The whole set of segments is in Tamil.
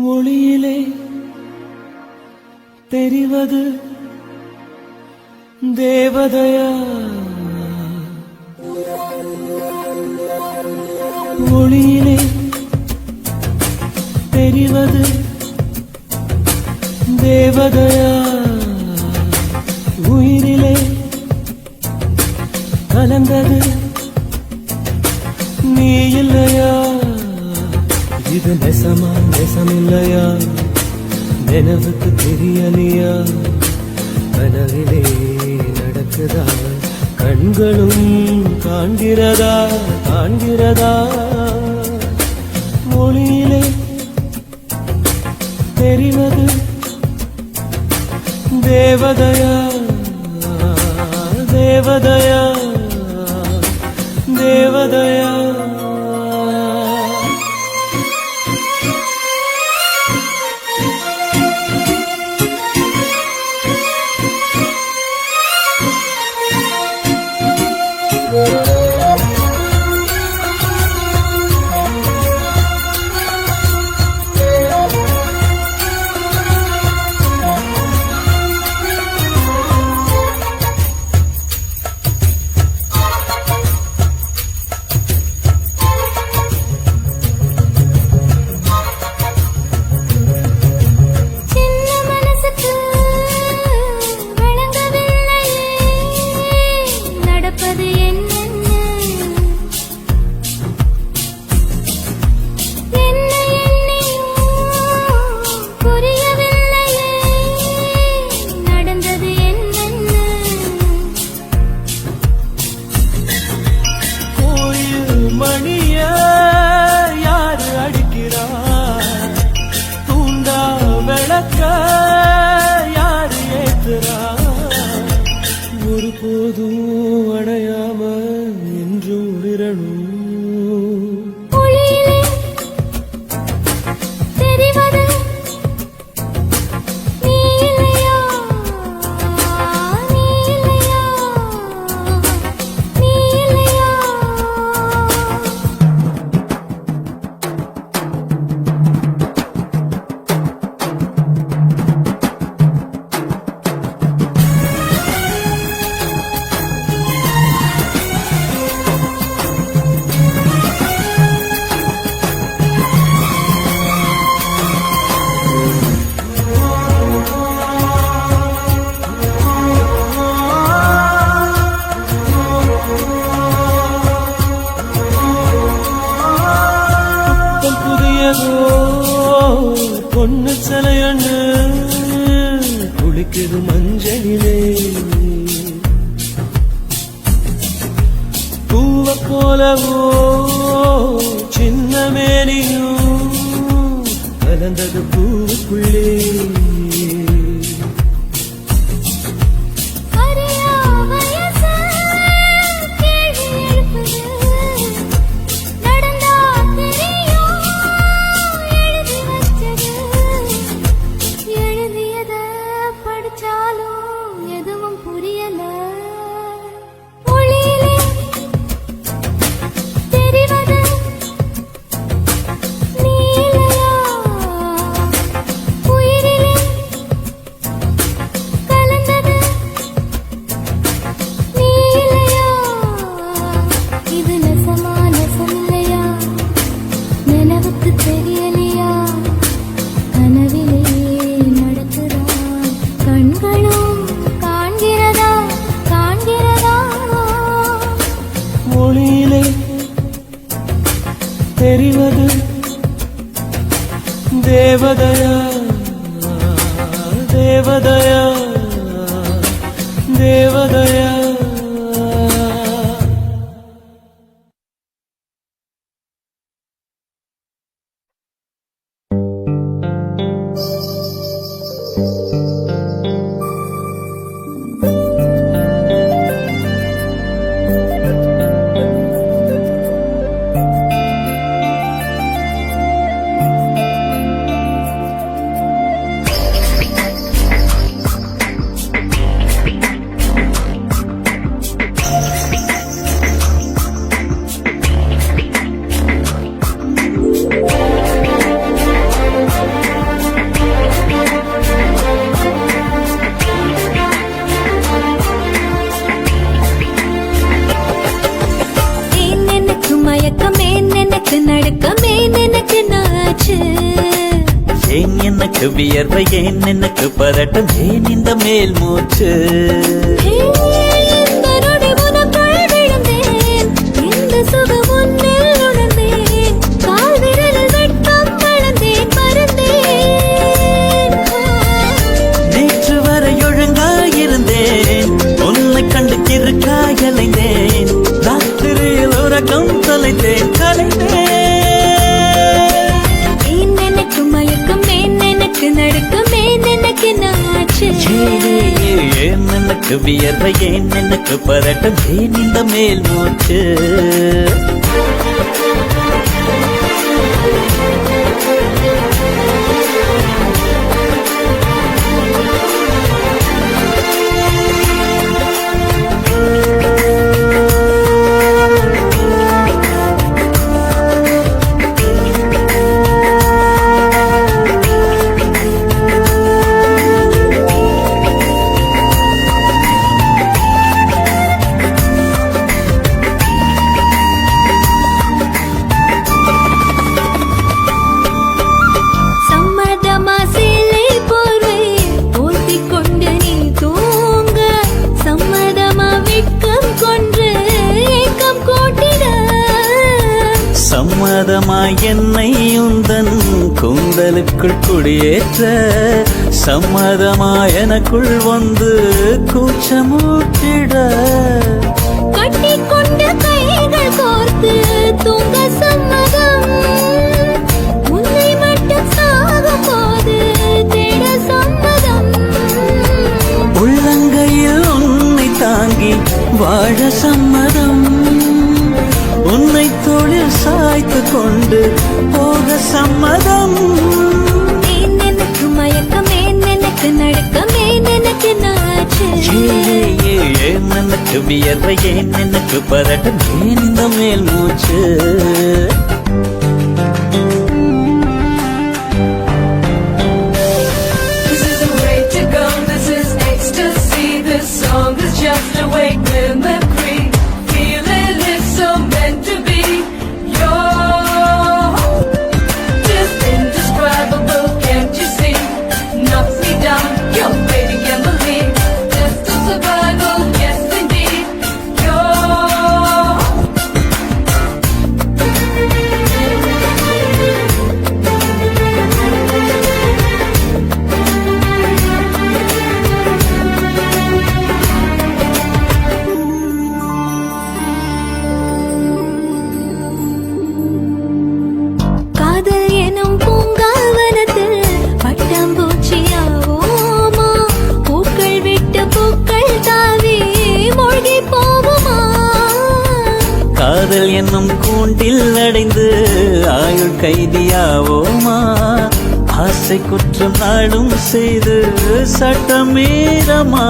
ஒளியிலே தெரிவது தேவதையா, ஒளியிலே தெரிவது தேவதையா, உயிரிலே கலந்தது நீ இல்லையா? இது நெசமா நெசமில்லையா? நினைவுக்கு தெரியலையா? கனவிலே நடக்குதா? கண்களும் காண்கிறதா காண்கிறதா? மொழியிலே தெரிவது தேவதையா, தேவதையா, தேவதையா. ஒருபோதும் அடையாம என்றும் விரணும். பொண்ணு சிலையண்ணு குளிக்குது மஞ்சளிலே, பூவ போலவோ சின்ன மேனியும் கலந்தது பூவுக்குள்ளே. ஒளியிலே தெரிவது தேவதையா, தேவதையா, தேவதையா. எனக்கு வியர்வை ஏன் எனக்கு பரட்டும் ஏன் இந்த மேல் மூச்சு இந்த நொடி உனக்குள் விழுந்தேன். இந்த சுகம் உன்னில் உணர்ந்தேன். கால் விரலில் வெட்கம் வளர்ந்தேன் மறந்தேன். நேற்று வரை ஒழுங்காயிருந்தேன் உன்னை கண்டு கிறுக்காய் அலைந்தேன் ராத்திரியில் உறக்கம் தொலைத்தேன் கலைந்தேன் ஏன் எனக்கு மயக்கம் ஏன் எனக்கு நடுக்கம் ஏன் எனக்கு நாச்சு ஏன் எனக்கு வியர்வை ஏன் எனக்கு பரட்டும் ஏன் இந்த மேல் மூச்சு சம்மதமா சேலை போர்வை போத்திக் கொண்டு நீ தூங்க சம்மதமா வெட்கம் கொன்று ஏக்கம் கூட்டிட சம்மதமாய் என்னை உந்தன் கூந்தலுக்குள் குடியேற்ற சம்மதமாய் எனக்குள் வந்து கூச்சமூட்டிட கட்டிக் கொண்ட கைகள் கோர்த்து தூங்க சம்மதம் உன்னை மட்டும் சாகும் போது தேட சம்மதம் உள்ளங்கையில் உன்னை தாங்கி வாழ சம்மதம் உன்னை தோளில் சாய்த்து கொண்டு போக சம்மதம் ஏன் எனக்கு மயக்கம் ஏன் எனக்கு நடுக்கம் ஏன் எனக்கு நாச்சு ஏன் எனக்கு வியர்வை ஏன் எனக்கு பரட்டும் ஏன் இந்த மேல் மூச்சு This is a way to go, this is ecstasy. This song is just a wake mimicry. Feeling it's so meant to be. You're just indescribable, can't you see? Knocks me down, your baby can't believe. Just a survival, yes indeed. You're காதல் எனும் பூங்காவனத்தில் பட்டாம்பூச்சியாவோமா பூக்கள் விட்டு பூக்கள் தாவி மூழ்கி போகுமா காதல் என்னும் கூண்டில் அடைந்து ஆயுள் கைதியாவோமா ஆசை குற்றம் நாடும் செய்து சட்டமீறமா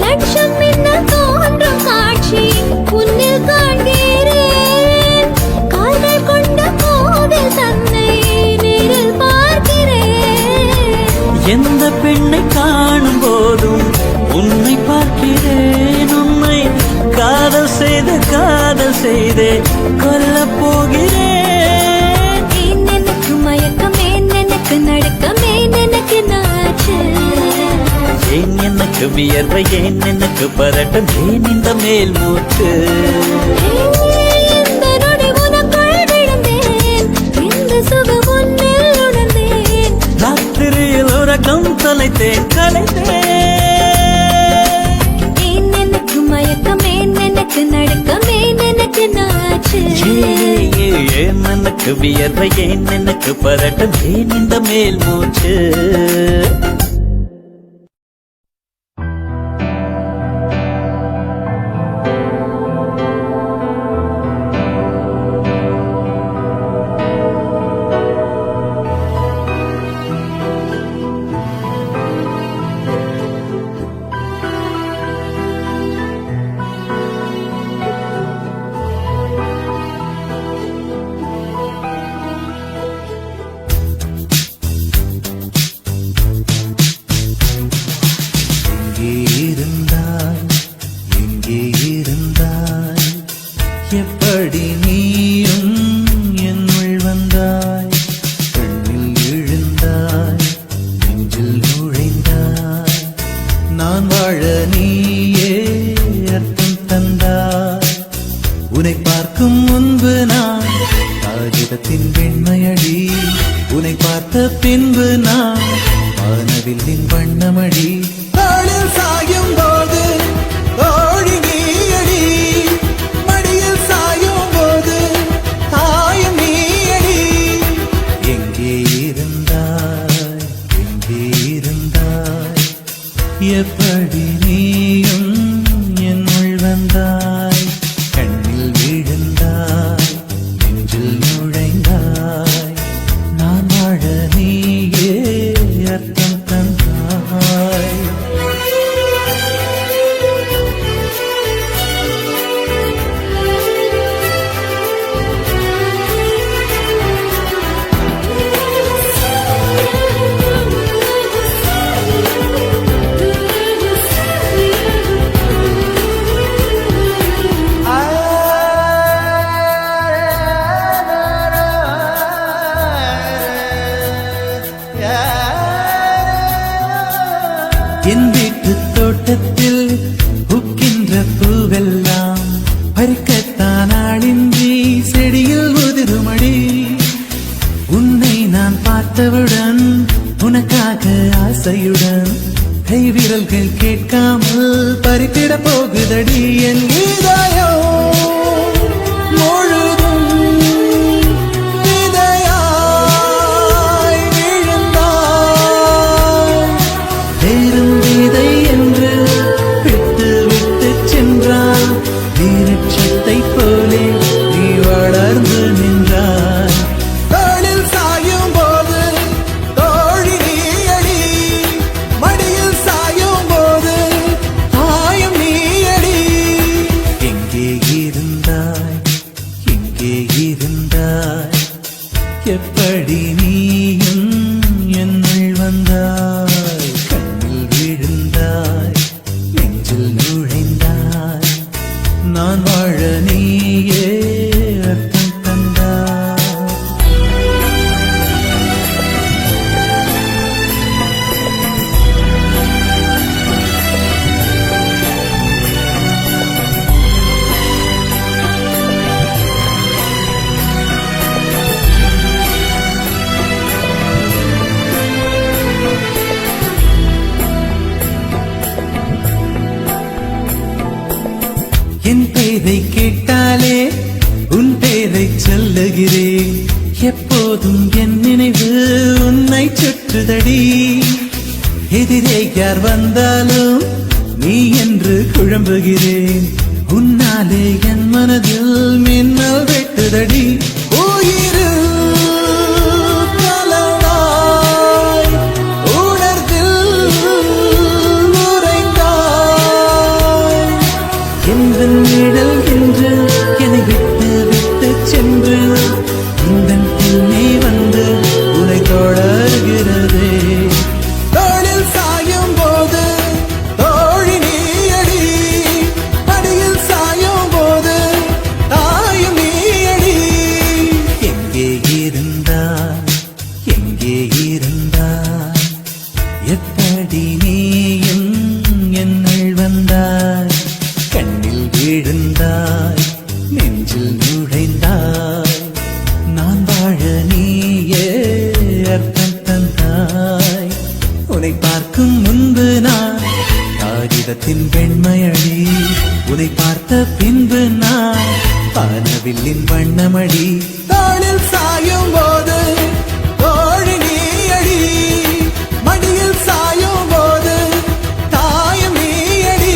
லட்சம் மின்னல் தோன்றும் காட்சி உன்னில் காண்கிறேன் கால்கள் கொண்ட கோவில் தன்னை நேரில் பார்க்கிறேன் எந்த பெண்ணை காணும் போதும் உன்னை பார்க்கிறேன் உன்னை காதல் செய்தே கொல்லப் போகிறேன் ஏன் எனக்கு மயக்கம் ஏன் எனக்கு நடுக்கம் ஏன் எனக்கு நாச்சு ஏன் எனக்கு வியர்வை ஏன் எனக்கு பரட்டும் ஏன் இந்த மேல் மூச்சு இந்த நொடி உனக்குள் விழுந்தேன். இந்த சுகம் உன்னில் உணர்ந்தேன். ராத்திரியில் உறக்கம் தொலைத்தேன் கலைந்தேன் ஏன் எனக்கு மயக்கம் ஏன் எனக்கு நடுக்கம் ஏன் எனக்கு நாச்சு ஏன் எனக்கு வியர்வை ஏன் எனக்கு பரட்டும் ஏன் இந்த மேல் மூச்சு வெண்மையடி உன்னை பார்த்த பின்பு நான் வானவில்லின் வண்ணமடி தாளில் சாயும் போது தோழி நீயடி மடியில் சாயும் போது தாயும் நீயடி எங்கே இருந்தாய் எங்கே இருந்தாய் எப்படி நீயும் என்னுள் வந்தாய் கண்ணில் விழுந்தாய் நெஞ்சில் நுழைந்தாய் நான் வாழ நீயே அர்த்தம் தந்தாய் என் வீட்டு தோட்டத்தில் பூக்கின்ற பூவெல்லாம் பறிக்கத்தான் ஆளின்றி செடியில் உதிருமடி உன்னை நான் பார்த்தவுடன் உனக்காக ஆசையுடன் கைவிரல்கள் கேட்காமல் பறித்திட போகுதடி என் இதயம் முழுதும் விதையாய் விழுந்தாய். வேறும் விதை என்று விட்டு விட்டு சென்றால் வீரட்சத்தை போலே நீ வளர்ந்து நின்றாய் தோளில் சாயும் போது தோழி நீயடி மடியில் சாயும் போது தாயும் நீயடி எங்கே இருந்தாய் எங்கே இருந்தாய் எப்படி நீயும் என்னுள் வந்தாய் கண்ணில் விழுந்தாய் நெஞ்சில் நுழைந்தாய் நான் வாழ நீயே அர்த்தம் தந்தாய் என் பேரை கேட்டாலே உன் பேரை சொல்லுகிறேன் எப்போதும் என் நினைவு உன்னை சுற்றுதடி எதிரே யார் வந்தாலும் நீ என்று குழம்புகிறேன் உன்னாலே என் மனதில் மின்னல் வெட்டுதடி உயிரில் கலந்தாய், உணர்வில் உறைந்தாய். எந்த நிழல் என்று என்னை விட்டு விட்டு சென்று இந்த பின்னே வந்து உன்னை தொடர்கிறதே தோளில் சாயும் போது தோழி நீயடி மடியில் சாயும் போது தாயும் நீயடி எங்கே இருந்தாய் எங்கே இருந்தாய் எப்படி நீயும் என்னுள் வந்தாய் கண்ணில் விழுந்தாய் நெஞ்சில் நுழைந்தாய் நான் வாழ நீயே அர்த்தம் தந்தாய் உன்னை பார்க்கும் முன்பு நான் காகிதத்தின் வெண்மையடி உன்னை பார்த்த பின்பு நான் வானவில்லின் வண்ணமடி தாளில் சாயும் போது தோழி நீயடி மடியில் சாயும் போது தாயும் நீயடி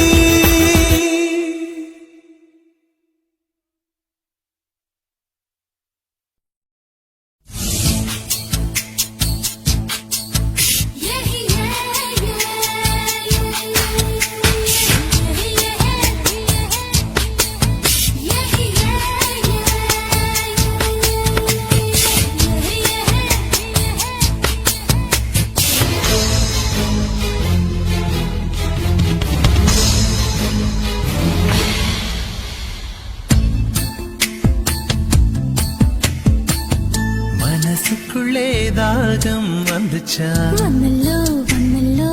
மனசுக்குள்ளே தாகம் வந்துச்சா வந்தல்லோ வந்தல்லோ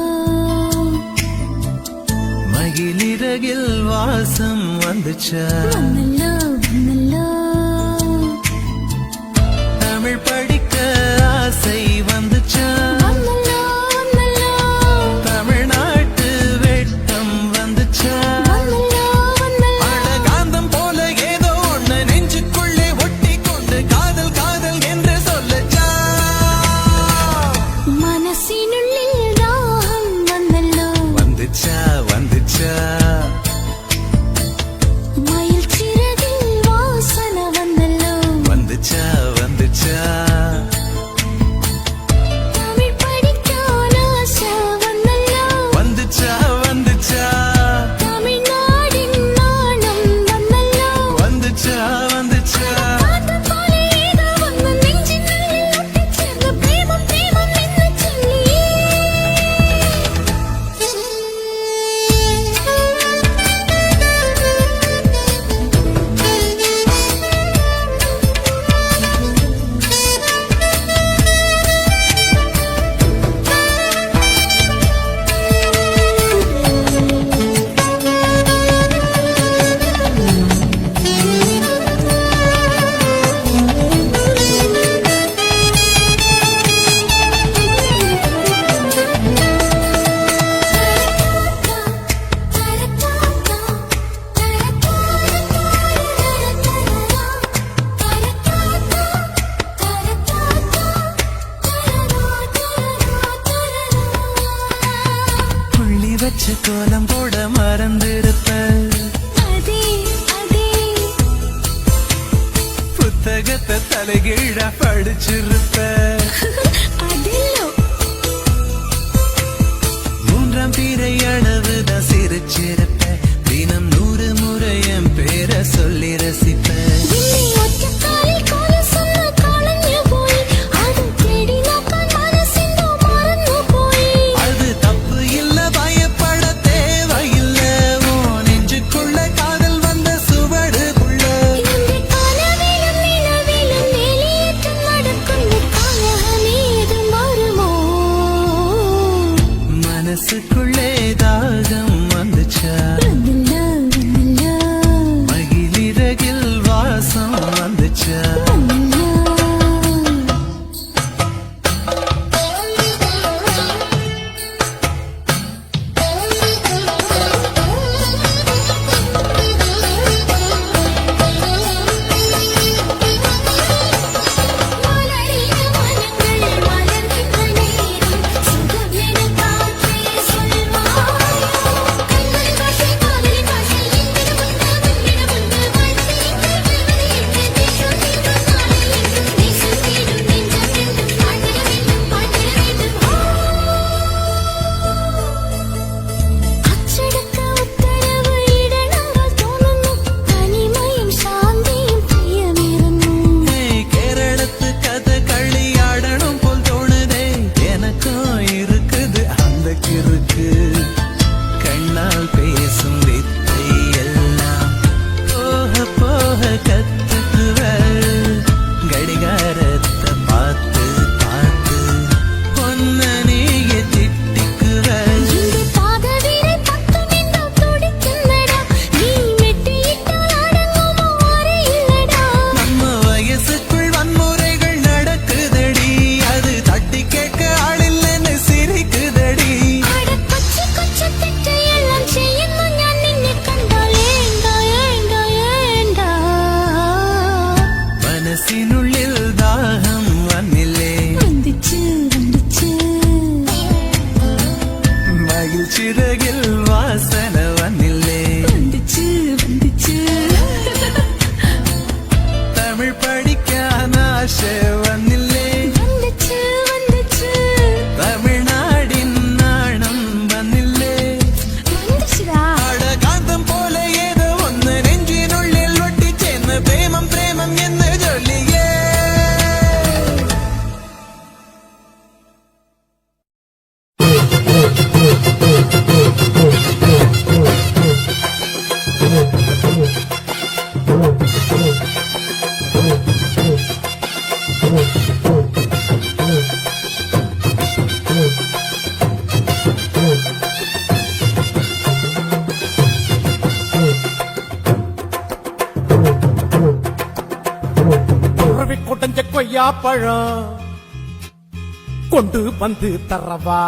மகிழிறகில் வாசம் வந்துச்சா வந்தல்லோ வந்தல்லோ தமிழ் படி பச்சை கோலம் போட மறந்திருப்ப அதே அதே புத்தகத்தை தலைகீழ படிச்சிருப்ப அதில்லோ மூன்றாம் பிறை அளவுதான் சிரிச்சிருப்ப தினம் 100 முறை என் பேரை சொல்லி ரசிப்ப விண்ணை ஒற்ற காலில் கால சொன்ன காலஞ்சு போய் அது தேடி நோக்கான் மனசிந்தோ மறந்து போய் அது தப்பு இல்ல பயப்பட தேவையில்ல உன் நெஞ்சுக்குள்ள காதல் வந்த சுவடுக்குள்ள இந்த காலவிலும் நிலவிலும் வெளியேற்றம் நடக்கும் காலமே இது மாறுமோ மனசுக்குள்ளே தாகம் வந்துச்சா வந்தில்ல வந்தில்ல மகிழிறகில் வாசம் வந்துச்சா மலரின மனங்கள் மலர்கின்ற நேரம் சுகமென காற்றே சொல்வாயோ கண்கள் பாஷை காதலி பாஷை எந்திர முன்ன வாழ்க்கைக்கு விவரித்து சொல்லிடும் நாளை நேசம் தேடும் நெஞ்சம் பாண்டிட வேண்டும் அச்சடக்க உத்தரவு இடனங்கள் தோணுന്നു தனிமையும் சாந்தியும் பிரியமிருന്നു கேரளத்து கதை களியாடணும் போல் தோணுதே எனக்கும் இருக்குது அந்த கிறுக்கு கண்ணால் பேசும் வித்தை எல்லாம் போக போக கத்துக்குவ கடிகாரத்தை பார்த்து பார்த்து பொன்ன நீய திட்டிக்குவ இந்த பாதவிரல் பக்கம் இந்த துடிக்குன்னடா நீ மெட்டியிட்டால் அடங்குமோ அறையில்லடா நம்ம வயசுக்குள் வன்முறைகள் நடக்குதடி அது தட்டி கேட்க ஆளில்லைன்னு சிரிக்குதடி அட கொச்சி கொச்சி திட்டு எல்லாம் செய்யணும் நான் நின்னை கண்டால் ஏண்டா ஏண்டா ஏண்டா மனசினுள்ளில் தாகம் வന്നിல்லே வந்துச்சு வந்துச்சு மகிழ்ச்சிறகில் வாசனை வந்தில்லே வந்துச்சு வந்துச்சு தமிழ் படிக்கான ஆசை வந்தில்லே வந்துச்சு வந்துச்சு தமிழ்நாடின் நாணம் வந்தில்லே வந்துச்சுடா அட காந்தம் போல ஏதோ ஒன்னு நெஞ்சினுள்ளில் ஒட்டி சேர்ந்த பிரேமம் பிரேமம் என்ன சொல்லியே உறவி கொடைஞ்ச கொய்யா பழம் கொண்டு வந்து தரவா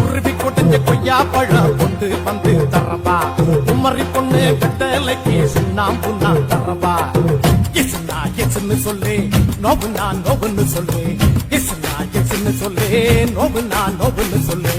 உருவி கொடைஞ்ச கொய்யா பழம் கொண்டு வந்து தரவா உமரி பொண்ணு கட்டளைக்கு சுண்ணாம்பு நான் தரவா எஸ்னா எஸ்ன்னு சொல்லு நோவு நான் நோவுன்னு சொல்லு எஸ்னா எஸ்ன்னு சொல்லு நோவு நான் நோவுன்னு சொல்லு